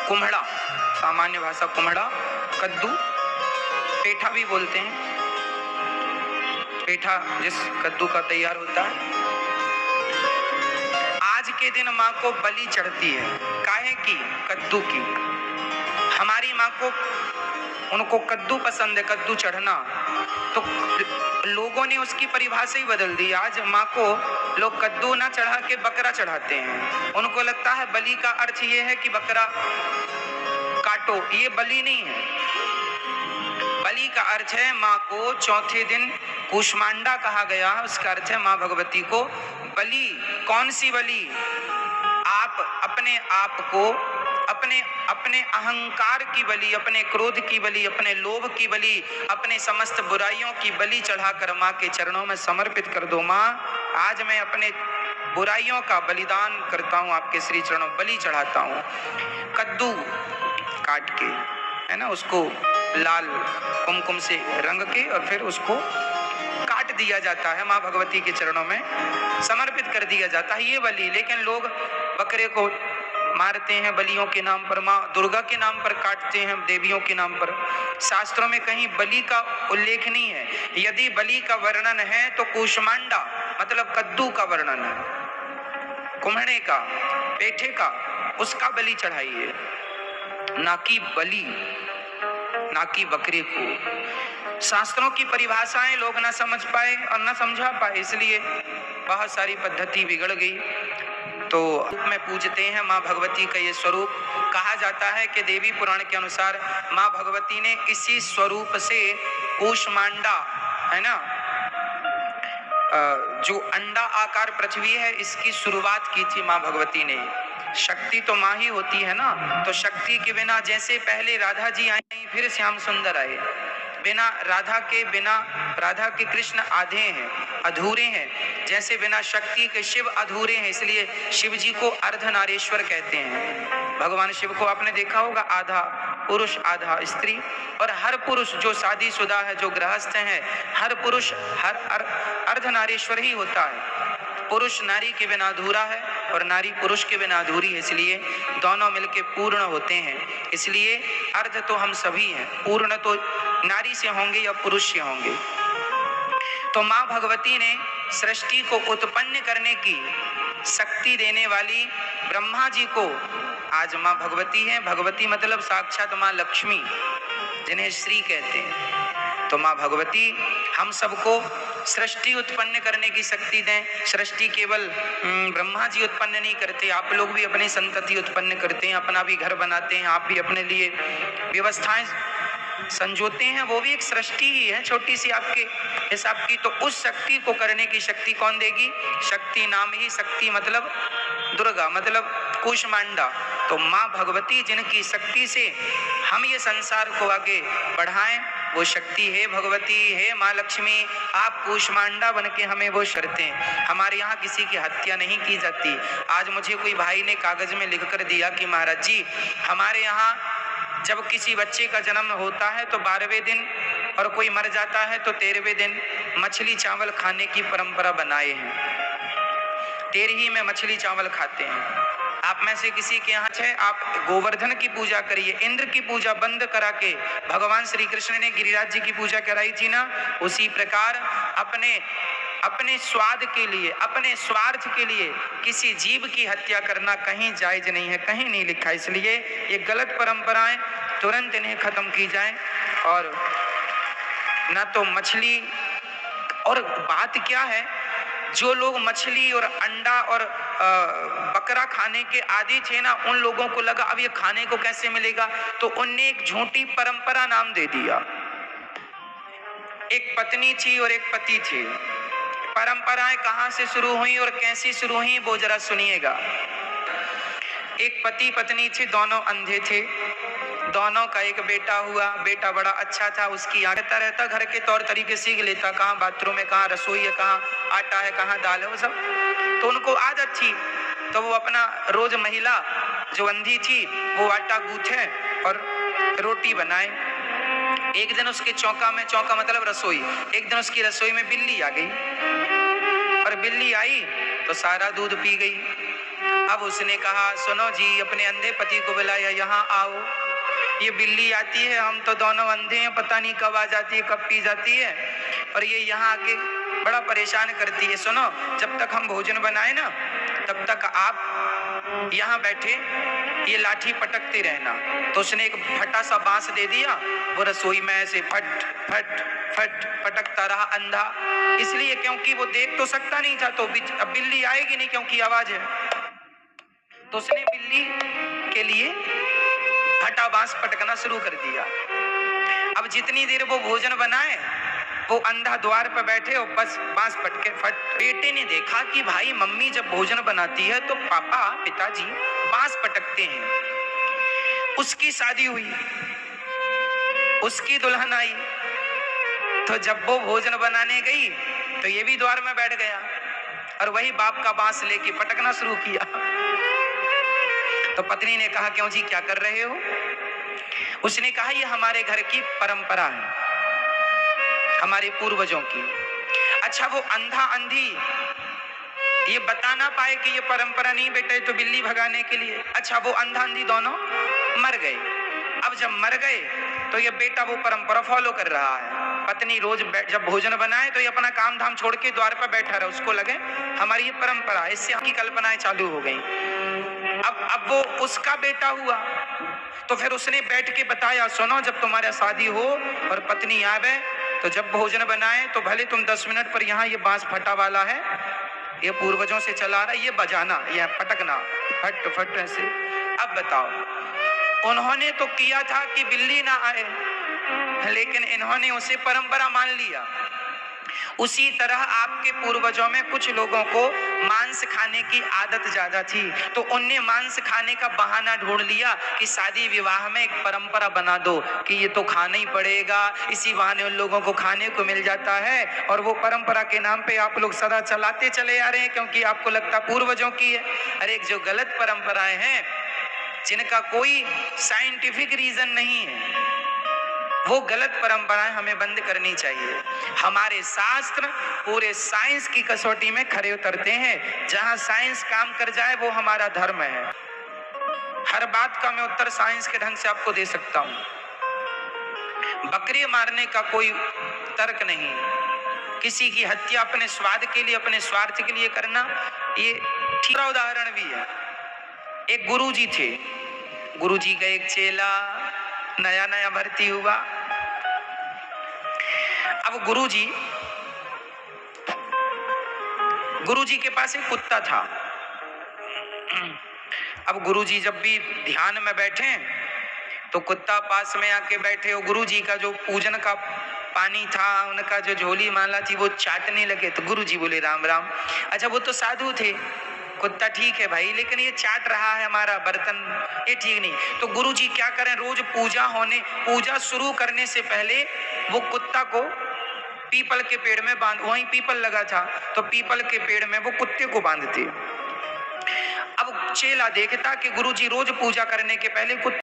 कुम्हड़ा, सामान्य भाषा कुम्हड़ा, कद्दू, पेठा भी बोलते हैं, पेठा जिस कद्दू का तैयार होता है। आज के दिन माँ को बलि चढ़ती है, काहे की? कद्दू की। हमारी माँ को, उनको कद्दू पसंद है, कद्दू चढ़ना, तो लोगों ने उसकी परिभाषा ही बदल दी। आज माँ को लोग कद्दू ना चढ़ा के बकरा चढ़ाते हैं। उनको लगता है बलि का अर्थ ये है कि बकरा काटो, ये बलि नहीं है। बलि का अर्थ है माँ को चौथे दिन कूष्मांडा कहा गया, उसका अर्थ है माँ भगवती को बलि। कौन सी बलि? आप अपने आप को, अपने अहंकार की बलि, अपने क्रोध की बलि, अपने लोभ की बलि, अपने समस्त बुराइयों की बलि चढ़ाकर माँ के चरणों में समर्पित कर दो। माँ, आज मैं अपने बुराइयों का बलिदान करता हूँ, आपके श्री चरणों बलि चढ़ाता हूँ। कद्दू काट के, है ना, उसको लाल कुमकुम से रंग के और फिर उसको काट दिया जाता है, माँ भगवती के चरणों में समर्पित कर दिया जाता है, ये बलि। लेकिन लोग बकरे को मारते हैं बलियों के नाम पर, माँ दुर्गा के नाम पर काटते हैं, देवियों के नाम पर। शास्त्रों में कहीं बलि का उल्लेख नहीं है। यदि बलि का वर्णन है तो कूष्मांडा मतलब कद्दू का वर्णन है, कुम्हड़े का, पेठे का, उसका बलि चढ़ाइए, ना कि बलि, ना कि बकरे को। शास्त्रों की परिभाषाएं लोग ना समझ पाए और ना समझा पाए, इसलिए बहुत सारी पद्धति बिगड़ गई। तो में पूजते हैं माँ भगवती का ये स्वरूप। कहा जाता है कि देवी पुराण के अनुसार माँ भगवती ने इसी स्वरूप से कूष्मांडा, है ना, जो अंडा आकार पृथ्वी है, इसकी शुरुआत की थी माँ भगवती ने। शक्ति तो माँ ही होती है ना, तो शक्ति के बिना, जैसे पहले राधा जी आई फिर श्याम सुंदर आए, बिना राधा के कृष्ण आधे हैं, अधूरे हैं, जैसे बिना शक्ति के शिव अधूरे हैं, इसलिए शिव जी को अर्धनारीश्वर कहते हैं। भगवान शिव को आपने देखा होगा, आधा पुरुष आधा स्त्री, और हर पुरुष जो शादीशुदा है, जो गृहस्थ है, हर पुरुष हर अर्धनारीश्वर ही होता है। पुरुष नारी के बिना अधूरा है और नारी पुरुष के बिना अधूरी है, इसलिए दोनों मिलके पूर्ण होते हैं। इसलिए अर्ध तो हम सभी हैं, पूर्ण तो नारी से होंगे या पुरुष से होंगे। तो माँ भगवती ने सृष्टि को उत्पन्न करने की शक्ति देने वाली ब्रह्मा जी को आज माँ भगवती है। भगवती मतलब साक्षात माँ लक्ष्मी, जिन्हें श्री कहते हैं। तो माँ भगवती हम सबको सृष्टि उत्पन्न करने की शक्ति दें। सृष्टि केवल ब्रह्मा जी उत्पन्न नहीं करते, आप लोग भी अपनी संतति उत्पन्न करते हैं, अपना भी घर बनाते हैं, आप भी अपने लिए व्यवस्थाएं संजोते हैं, वो भी एक सृष्टि ही है, छोटी सी आपके हिसाब की। तो उस शक्ति को करने की शक्ति कौन देगी? शक्ति नाम ही शक्ति मतलब दुर्गा, मतलब कूष्मांडा। तो माँ भगवती जिनकी शक्ति से हम ये संसार को आगे बढ़ाएं, वो शक्ति है भगवती, है माँ लक्ष्मी। आप कूष्मांडा बन के हमें वो करते हैं। हमारे यहाँ किसी की हत्या नहीं की जाती। आज मुझे कोई भाई ने कागज में लिख कर दिया कि महाराज जी, हमारे यहाँ जब किसी बच्चे का जन्म होता है तो 12वें दिन, और कोई मर जाता है तो 13वें दिन मछली चावल खाने की परंपरा बनाए हैं। 13ही में मछली चावल खाते हैं। आप में से किसी के यहाँ है, आप गोवर्धन की पूजा करिए, इंद्र की पूजा बंद करा के भगवान श्री कृष्ण ने गिरिराज जी की पूजा कराई थी ना। उसी प्रकार अपने स्वाद के लिए, अपने स्वार्थ के लिए किसी जीव की हत्या करना कहीं जायज नहीं है, कहीं नहीं लिखा। इसलिए ये गलत परंपराएं तुरंत इन्हें खत्म की जाए। और ना तो मछली, और बात क्या है, जो लोग मछली और अंडा और बकरा खाने के आदी थे ना, उन लोगों को लगा अब ये खाने को कैसे मिलेगा, तो उनने एक झूठी परंपरा नाम दे दिया। एक पत्नी थी और एक पति थे। परंपराएं कहां से शुरू हुई और कैसी शुरू हुई वो जरा सुनिएगा। एक पति पत्नी थे, दोनों अंधे थे, दोनों का एक बेटा हुआ। बेटा बड़ा अच्छा था, उसकी रहता घर के तौर तरीके सीख लेता, कहाँ बाथरूम है, कहाँ रसोई है, कहाँ आटा है, कहाँ दाल है, वो सब तो उनको आदत थी। तो वो अपना रोज महिला जो अंधी थी वो आटा गूंथे और रोटी बनाए। एक दिन उसके चौका मतलब रसोई, एक दिन उसकी रसोई में बिल्ली आ गई, और बिल्ली आई तो सारा दूध पी गई। अब उसने कहा, सुनो जी, अपने अंधे पति को बुलाया, यहाँ आओ। ये बिल्ली आती है, हम तो दोनों अंधे हैं, पता नहीं कब आ जाती है, कब पी जाती है, और ये यहाँ आके बड़ा परेशान करती है। सुनो, जब तक हम भोजन बनाए ना, तब तक आप यहाँ बैठे ये लाठी पटकते रहना। तो उसने एक फटा सा बांस दे दिया, वो रसोई में ऐसे फट फट फट पटकता रहा, अंधा इसलिए क्योंकि वो देख तो सकता नहीं था, तो अब बिल्ली आएगी नहीं क्योंकि आवाज है। तो उसने बिल्ली के लिए फटा बांस पटकना शुरू कर दिया। अब जितनी देर वो भोजन बनाए, वो अंधा द्वार पर बैठे और बस बांस पटके फट। बेटे ने देखा कि भाई मम्मी जब भोजन बनाती है तो पापा पिताजी बांस पटकते हैं। उसकी शादी हुई, उसकी दुल्हन आई, तो जब वो भोजन बनाने गई तो ये भी द्वार में बैठ गया और वही बाप का बांस लेके पटकना शुरू किया। तो पत्नी ने कहा, क्यों जी, क्या कर रहे हो? उसने कहा, ये हमारे घर की परंपरा है, हमारे पूर्वजों की। अच्छा, वो अंधा अंधी ये बता ना पाए कि ये परंपरा नहीं बेटे, तो बिल्ली भगाने के लिए। अच्छा, वो अंधा अंधी दोनों मर गए। अब जब मर गए तो ये बेटा वो परंपरा फॉलो कर रहा है। पत्नी रोज जब भोजन बनाए तो ये अपना काम धाम छोड़ के द्वार पर बैठा रहा, उसको लगे हमारी ये परंपरा है, इससे आपकी कल्पनाएं चालू हो गई। अब वो उसका बेटा हुआ, तो फिर उसने बैठ के बताया, सुनो, जब तुम्हारा शादी हो और पत्नी आवे तो जब भोजन बनाए तो भले तुम 10 मिनट पर यहाँ ये बांस फटा वाला है, ये पूर्वजों से चला रहा है, ये बजाना, ये पटकना फट फट ऐसे। अब बताओ, उन्होंने तो किया था कि बिल्ली ना आए, लेकिन इन्होंने उसे परंपरा मान लिया। उसी तरह आपके पूर्वजों में कुछ लोगों को मांस खाने की आदत ज्यादा थी, तो उनने मांस खाने का बहाना ढूंढ लिया कि शादी विवाह में एक परंपरा बना दो कि ये तो खाना ही पड़ेगा, इसी बहाने उन लोगों को खाने को मिल जाता है। और वो परंपरा के नाम पे आप लोग सदा चलाते चले आ रहे हैं क्योंकि आपको लगता पूर्वजों की है। अरे जो गलत परंपराएं हैं, जिनका कोई साइंटिफिक रीजन नहीं है, वो गलत परंपराएं हमें बंद करनी चाहिए। हमारे शास्त्र पूरे साइंस की कसौटी में खरे उतरते हैं। जहां साइंस काम कर जाए वो हमारा धर्म है। हर बात का मैं उत्तर साइंस के ढंग से आपको दे सकता हूं। बकरी मारने का कोई तर्क नहीं, किसी की हत्या अपने स्वाद के लिए, अपने स्वार्थ के लिए करना, ये ठीक उदाहरण भी है। एक गुरुजी थे, गुरुजी का एक चेला नया नया भर्ती हुआ। अब गुरुजी के पास एक कुत्ता था। अब गुरुजी जब भी ध्यान में बैठे तो कुत्ता पास में आके बैठे, और गुरुजी का जो पूजन का पानी था, उनका जो झोली माला थी, वो चाटने लगे। तो गुरुजी बोले, राम राम। अच्छा, वो तो साधु थे, कुत्ता ठीक है भाई, लेकिन ये चाट रहा है हमारा बर्तन, ये ठीक नहीं। तो गुरुजी क्या करें, रोज पूजा शुरू करने से पहले वो कुत्ता को पीपल के पेड़ में बांध, वहीं पीपल लगा था, तो पीपल के पेड़ में वो कुत्ते को बांधते। अब चेला देखता कि गुरुजी रोज पूजा करने के पहले कुत्ते